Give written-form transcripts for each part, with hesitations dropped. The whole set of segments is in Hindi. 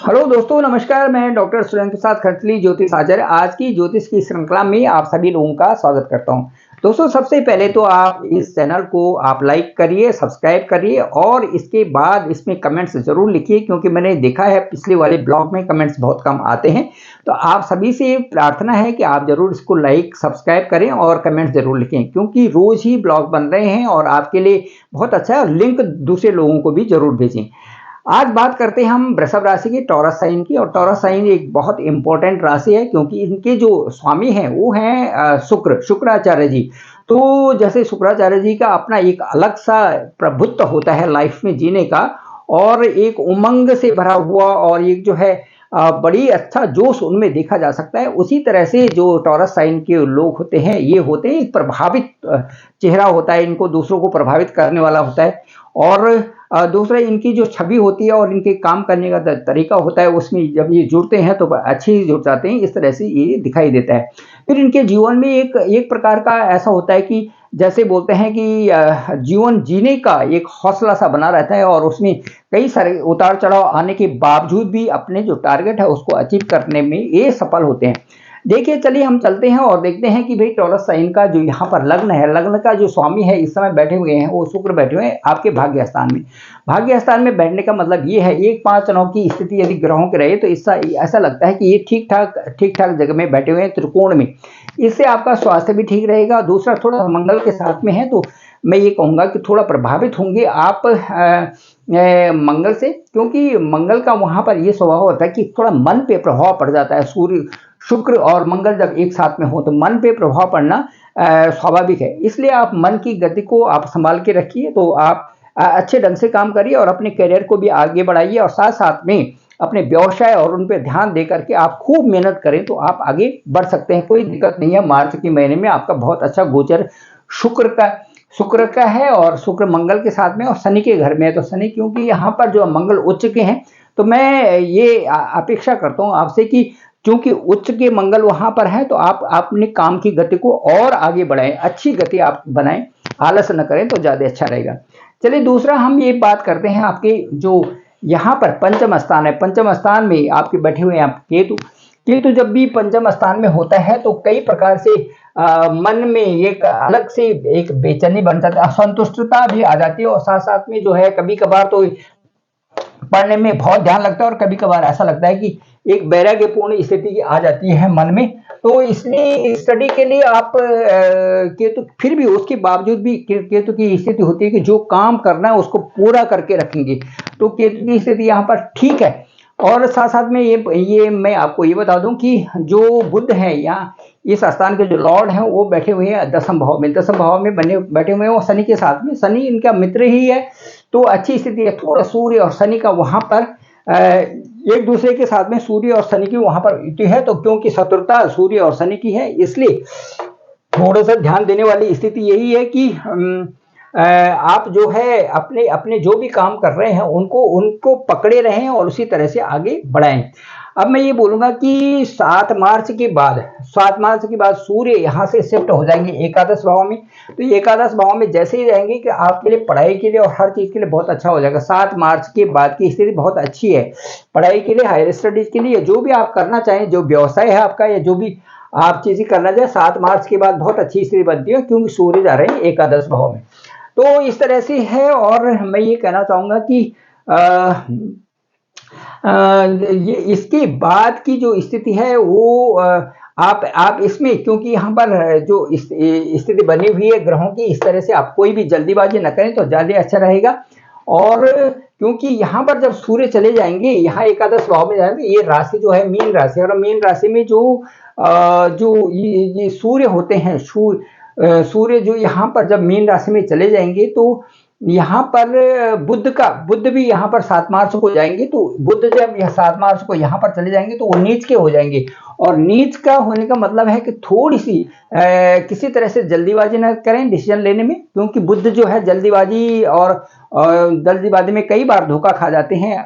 हेलो दोस्तों, नमस्कार। मैं डॉक्टर सुरेंद्र प्रसाद खरतली, ज्योतिष आचार्य। आज की ज्योतिष की श्रृंखला में आप सभी लोगों का स्वागत करता हूं। दोस्तों, सबसे पहले तो आप इस चैनल को आप लाइक करिए, सब्सक्राइब करिए और इसके बाद इसमें कमेंट्स जरूर लिखिए, क्योंकि मैंने देखा है पिछले वाले ब्लॉग में कमेंट्स बहुत कम आते हैं। तो आप सभी से प्रार्थना है कि आप जरूर इसको लाइक सब्सक्राइब करें और कमेंट्स जरूर लिखें, क्योंकि रोज ही ब्लॉग बन रहे हैं और आपके लिए बहुत अच्छा है। और लिंक दूसरे लोगों को भी जरूर भेजें। आज बात करते हैं हम वृषभ राशि की, टॉरस साइन की। और टॉरस साइन एक बहुत इंपॉर्टेंट राशि है, क्योंकि इनके जो स्वामी हैं वो हैं शुक्राचार्य जी। तो जैसे शुक्राचार्य जी का अपना एक अलग सा प्रभुत्व होता है लाइफ में जीने का, और एक उमंग से भरा हुआ, और एक जो है बड़ी अच्छा जोश उनमें देखा जा सकता है। उसी तरह से जो टॉरस साइन के लोग होते हैं, ये होते हैं एक प्रभावित चेहरा होता है, इनको दूसरों को प्रभावित करने वाला होता है। और दूसरा, इनकी जो छवि होती है और इनके काम करने का तरीका होता है, उसमें जब ये जुड़ते हैं तो अच्छे जुड़ जाते हैं। इस तरह से ये दिखाई देता है। फिर इनके जीवन में एक एक प्रकार का ऐसा होता है कि जैसे बोलते हैं कि जीवन जीने का एक हौसला सा बना रहता है, और उसमें कई सारे उतार चढ़ाव आने के बावजूद भी अपने जो टारगेट है उसको अचीव करने में ये सफल होते हैं। देखिए, चलिए हम चलते हैं और देखते हैं कि भाई टॉरस साइन का जो यहाँ पर लग्न है, लग्न का जो स्वामी है इस समय बैठे हुए हैं, वो शुक्र बैठे हुए हैं आपके भाग्य स्थान में। भाग्य स्थान में बैठने का मतलब ये है, 1-5-9 की स्थिति यदि ग्रहों की रहे तो इसका ऐसा लगता है कि ये ठीक ठाक जगह में बैठे हुए हैं, त्रिकोण में। इससे आपका स्वास्थ्य भी ठीक रहेगा। दूसरा, थोड़ा मंगल के साथ में है, तो मैं ये कहूँगा कि थोड़ा प्रभावित होंगे आप मंगल से, क्योंकि मंगल का वहाँ पर ये स्वभाव होता है कि थोड़ा मन पे प्रभाव पड़ जाता है। सूर्य, शुक्र और मंगल जब एक साथ में हो तो मन पे प्रभाव पड़ना स्वाभाविक है। इसलिए आप मन की गति को आप संभाल के रखिए, तो आप अच्छे ढंग से काम करिए और अपने करियर को भी आगे बढ़ाइए, और साथ साथ में अपने व्यवसाय और उन पर ध्यान दे करके आप खूब मेहनत करें तो आप आगे बढ़ सकते हैं। कोई दिक्कत नहीं है। मार्च के महीने में आपका बहुत अच्छा गोचर शुक्र का है, और शुक्र मंगल के साथ में और शनि के घर में है। तो शनि, क्योंकि यहाँ पर जो मंगल उच्च के हैं, तो मैं ये अपेक्षा करता हूँ आपसे कि क्योंकि उच्च के मंगल वहां पर है, तो आप अपने काम की गति को और आगे बढ़ाएं, अच्छी गति आप बनाएं, आलस न करें तो ज्यादा अच्छा रहेगा। चलिए, दूसरा हम ये बात करते हैं आपके जो यहाँ पर पंचम स्थान है। पंचम स्थान में आपके बैठे हुए हैं आप केतु। केतु जब भी पंचम स्थान में होता है तो कई प्रकार से मन में एक अलग से एक बेचैनी बन जाती है, असंतुष्टता भी आ जाती है, और साथ साथ में जो है कभी कभार तो पढ़ने में बहुत ध्यान लगता है, और कभी कभार ऐसा लगता है कि एक वैराग्यपूर्ण स्थिति आ जाती है मन में। तो इसलिए स्टडी के लिए आप केतु, फिर भी उसके बावजूद भी केतु की स्थिति होती है कि जो काम करना है उसको पूरा करके रखेंगे। तो केतु की स्थिति यहाँ पर ठीक है। और साथ साथ में ये मैं आपको ये बता दूं कि जो बुध है यहाँ, इस स्थान के जो लॉर्ड हैं वो बैठे हुए हैं दसम भाव में। दसम भाव में बैठे हुए हैं वो शनि के साथ में। शनि इनका मित्र ही है, तो अच्छी स्थिति है। थोड़ा सूर्य और शनि का वहां पर एक दूसरे के साथ में सूर्य और शनि की वहां पर युति है, तो क्योंकि शत्रुता सूर्य और शनि की है, इसलिए थोड़ा सा ध्यान देने वाली स्थिति यही है कि आप जो है अपने अपने जो भी काम कर रहे हैं उनको पकड़े रहें और उसी तरह से आगे बढ़ाएं। अब मैं ये बोलूंगा कि 7 मार्च के बाद सूर्य यहाँ से शिफ्ट हो जाएंगे एकादश भाव में। तो एकादश भाव में जैसे ही रहेंगे कि आपके लिए पढ़ाई के लिए और हर चीज के लिए बहुत अच्छा हो जाएगा। 7 मार्च के बाद की स्थिति बहुत अच्छी है पढ़ाई के लिए, हायर स्टडीज के लिए, जो भी आप करना चाहें, जो व्यवसाय है आपका या जो भी आप चीजें करना चाहें, 7 मार्च के बाद बहुत अच्छी स्थिति बनती है, क्योंकि सूर्य जा रहे हैं एकादश भाव में। तो इस तरह से है। और मैं ये कहना चाहूंगा कि ये इसके बाद की जो स्थिति है वो आप इसमें, क्योंकि यहाँ पर जो स्थिति बनी हुई है ग्रहों की, इस तरह से आप कोई भी जल्दीबाजी न करें तो ज्यादा अच्छा रहेगा। और क्योंकि यहाँ पर जब सूर्य चले जाएंगे, यहाँ एकादश भाव में जाएंगे, ये राशि जो है मीन राशि, और मीन राशि में जो ये सूर्य होते हैं, सूर्य जो यहाँ पर जब मीन राशि में चले जाएंगे, तो यहाँ पर बुध भी यहाँ पर 7 मार्च को जाएंगे। तो बुध जब 7 मार्च को यहाँ पर चले जाएंगे तो वो नीच के हो जाएंगे, और नीच का होने का मतलब है कि थोड़ी सी किसी तरह से जल्दीबाजी ना करें डिसीजन लेने में, क्योंकि बुध जो है जल्दीबाजी में कई बार धोखा खा जाते हैं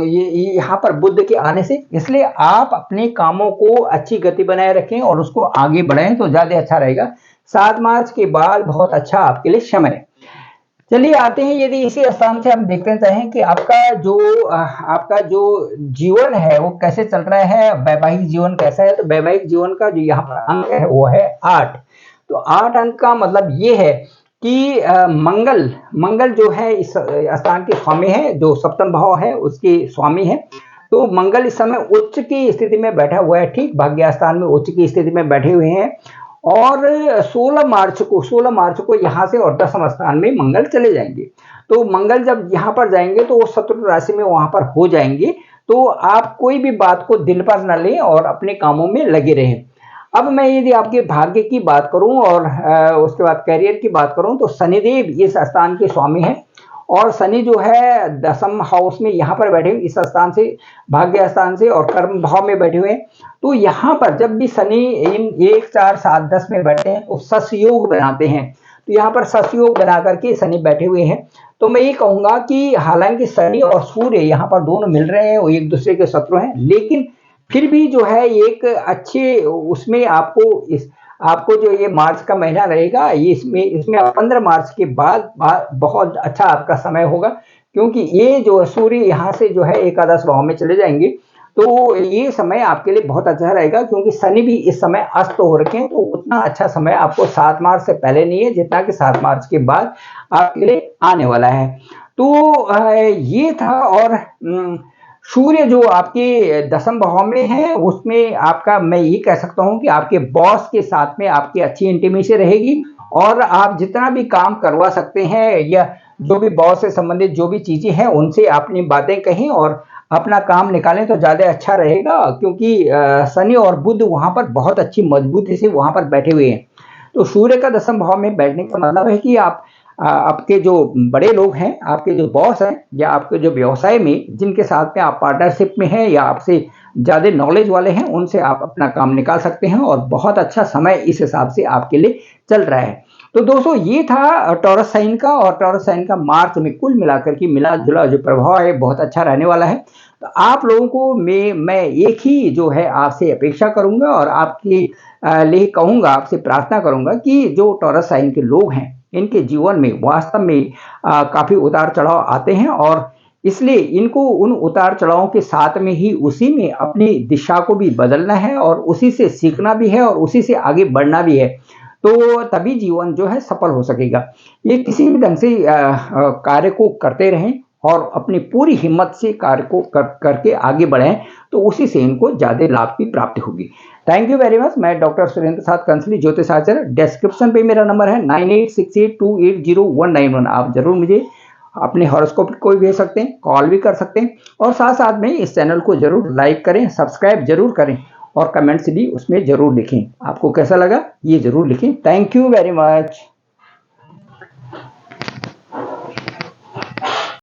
ये यहाँ पर बुध के आने से। इसलिए आप अपने कामों को अच्छी गति बनाए रखें और उसको आगे बढ़ाएं तो ज्यादा अच्छा रहेगा। 7 मार्च के बाद बहुत अच्छा आपके लिए समय है। चलिए आते हैं, यदि इसी स्थान से हम देखते चाहें कि आपका जो जीवन है वो कैसे चल रहा है, वैवाहिक जीवन कैसा है, तो वैवाहिक जीवन का जो यहाँ पर अंक है वो है 8। तो 8 अंक का मतलब ये है कि मंगल मंगल जो है इस स्थान के स्वामी है, जो सप्तम भाव है उसके स्वामी है। तो मंगल इस समय उच्च की स्थिति में बैठा हुआ है, ठीक भाग्य स्थान में उच्च की स्थिति में बैठे हुए हैं। और 16 मार्च को यहाँ से और 10वें स्थान में मंगल चले जाएंगे। तो मंगल जब यहाँ पर जाएंगे तो वो शत्रु राशि में वहां पर हो जाएंगे। तो आप कोई भी बात को दिल पर न लें और अपने कामों में लगे रहें। अब मैं यदि आपके भाग्य की बात करूं और उसके बाद करियर की बात करूं, तो शनिदेव इस स्थान के स्वामी हैं। और शनि जो है 10th हाउस में यहाँ पर बैठे हुए इस स्थान से, भाग्य स्थान से और कर्म भाव में बैठे हुए हैं। तो यहाँ पर जब भी शनि इन 1, 4, 7, 10 में बैठते हैं तो ससयोग बनाते हैं। तो यहाँ पर ससयोग बना करके शनि बैठे हुए हैं। तो मैं ये कहूंगा कि हालांकि शनि और सूर्य यहाँ पर दोनों मिल रहे हैं, वो एक दूसरे के शत्रु हैं, लेकिन फिर भी जो है एक अच्छे उसमें आपको जो ये मार्च का महीना रहेगा, ये इसमें 15 मार्च के बाद बहुत अच्छा आपका समय होगा। क्योंकि ये जो सूर्य यहाँ से जो है एकादश भाव में चले जाएंगे। तो ये समय आपके लिए बहुत अच्छा रहेगा, क्योंकि शनि भी इस समय अस्त हो रखे हैं। तो उतना अच्छा समय आपको 7 मार्च से पहले नहीं है जितना कि 7 मार्च के बाद आपके लिए आने वाला है। तो ये था। और सूर्य जो आपके 10वें भाव में है, उसमें आपका मैं ये कह सकता हूं कि आपके बॉस के साथ में आपकी अच्छी इंटीमेसी रहेगी। और आप जितना भी काम करवा सकते हैं या जो भी बॉस से संबंधित जो भी चीजें हैं उनसे अपनी बातें कहें और अपना काम निकालें तो ज्यादा अच्छा रहेगा। क्योंकि शनि और बुध वहां पर बहुत अच्छी मजबूती से वहां पर बैठे हुए हैं। तो सूर्य का 10वें भाव में बैठने का मतलब है कि आपके जो बड़े लोग हैं, आपके जो बॉस हैं, या आपके जो व्यवसाय में जिनके साथ में आप पार्टनरशिप में हैं या आपसे ज़्यादा नॉलेज वाले हैं, उनसे आप अपना काम निकाल सकते हैं। और बहुत अच्छा समय इस हिसाब से आपके लिए चल रहा है। तो दोस्तों ये था टॉरस साइन का। और टॉरस साइन का मार्च में कुल मिलाकर के मिला जुला जो प्रभाव है बहुत अच्छा रहने वाला है। तो आप लोगों को मैं एक ही जो है आपसे अपेक्षा करूंगा और आपके लिए कहूंगा, आपसे प्रार्थना करूंगा कि जो टॉरस साइन के लोग हैं इनके जीवन में वास्तव में काफी उतार चढ़ाव आते हैं। और इसलिए इनको उन उतार चढ़ावों के साथ में ही उसी में अपनी दिशा को भी बदलना है और उसी से सीखना भी है और उसी से आगे बढ़ना भी है। तो तभी जीवन जो है सफल हो सकेगा। ये किसी भी ढंग से कार्य को करते रहें और अपनी पूरी हिम्मत से कार्य को करके आगे बढ़ें, तो उसी से इनको ज्यादा लाभ की प्राप्ति होगी। Thank you very much. मैं डॉक्टर सुरेंद्र प्रसाद कंसली, ज्योतिषाचार्य। डिस्क्रिप्शन पे मेरा नंबर है 9868280191। आप जरूर मुझे अपने हॉरोस्कोप को भी भेज सकते हैं, कॉल भी कर सकते हैं। और साथ साथ में इस चैनल को जरूर लाइक करें, सब्सक्राइब जरूर करें और कमेंट्स भी उसमें जरूर लिखें। आपको कैसा लगा ये जरूर लिखें। Thank you very much.